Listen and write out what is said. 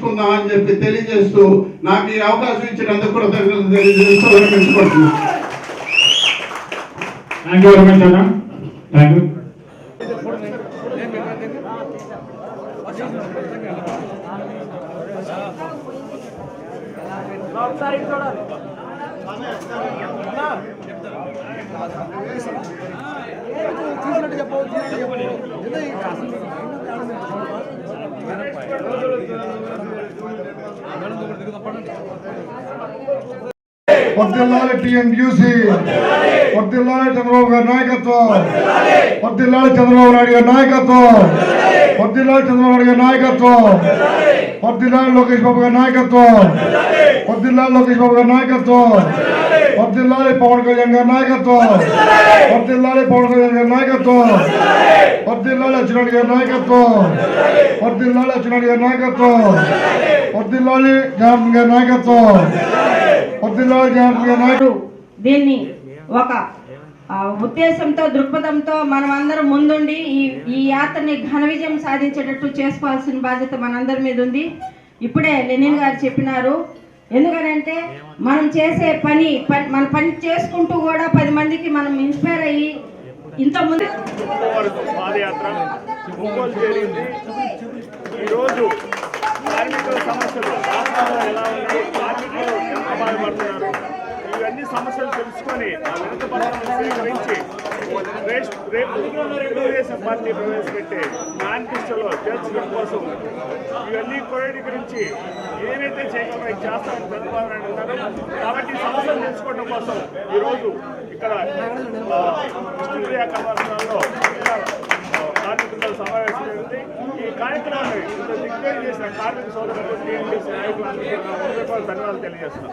పరిష్కరించుకుందాం అని చెప్పి తెలియజేస్తూ నాకు ఈ అవకాశం ఇచ్చినందుకు కృతజ్ఞతలు తెలియజేస్తూ విరమించుకుంటున్నాను. థ్యాంక్ యూ వెరీ మచ్ అన్న. Thank you. వర్ధిల్లాలి టీఎంయూసీ, వర్ధిల్లాలి చంద్రబాబు గారి నాయకత్వం, వర్ధిల్లాలి చంద్రబాబు నాయుడు గారి నాయకత్వం, వర్ధిల్లాలి చంద్రబాబు నాయుడు గారి నాయకత్వం, వర్ధిల్లాలి లోకేష్ బాబు గారి నాయకత్వం, వర్ధిల్లాలి లోకేష్ బాబు గారి నాయకత్వం, వర్ధిల్లాలి పవన్ కళ్యాణ్ గారి నాయకత్వం, వర్ధిల్లాలి పవన్ కళ్యాణ్ గారి నాయకత్వం, వర్ధిల్లాలి అచ్చెన్నాయుడు గారి నాయకత్వం, వర్ధిల్లాలి అచ్చెన్నాయుడు గారి నాయకత్వం, వర్ధిల్లాలి జగన్ గారి నాయకత్వం, వర్ధిల్లాలి జగన్ గారి నాయకుడు. దీన్ని ఒక ఉద్దేశంతో దృక్పథంతో మనం అందరం ముందుండి ఈ యాత్రని ఘన విజయం సాధించేటట్టు చేసుకోవాల్సిన బాధ్యత మనందరి మీద ఉంది. ఇప్పుడే లెనిన్ గారు చెప్పినారు. ఎందుకనంటే మనం చేసే మన పని చేసుకుంటూ కూడా 10 మందికి మనం ఇన్స్పైర్ అయ్యి ఇంతకుముందు పాదయాత్ర ఒంగోలు చేరింది. ఈరోజు కార్మికుల సమస్యలు రాష్ట్రంలో ఎలా ఉన్నాయి, కార్మికులు ఎంత బాధపడుతున్నారు, ఇవన్నీ సమస్యలు తెలుసుకొని ఆ వినతి పత్రాలను స్వీకరించి రేపు తెలుగుదేశం పార్టీ ప్రవేశపెట్టే మేనిఫెస్టోలో చేర్చడం కోసం ఇవన్నీ కొరటి గురించి ఏమైతే చేయగలరో చేస్తామని చంద్రబాబు నాయుడు ఉన్నారు. కాబట్టి సమస్యలు తెలుసుకోవడం కోసం ఈరోజు ఇక్కడ విష్ణుప్రియ కళాశాలలో కార్మికుల సమావేశం జరిగింది. ఈ కార్యక్రమాన్ని ఇంత దిగ్విజయం చేసిన కార్మిక సోదరులకు టీఎంసీ నాయకులందరికీ ధన్యవాదాలు తెలియజేస్తున్నాం.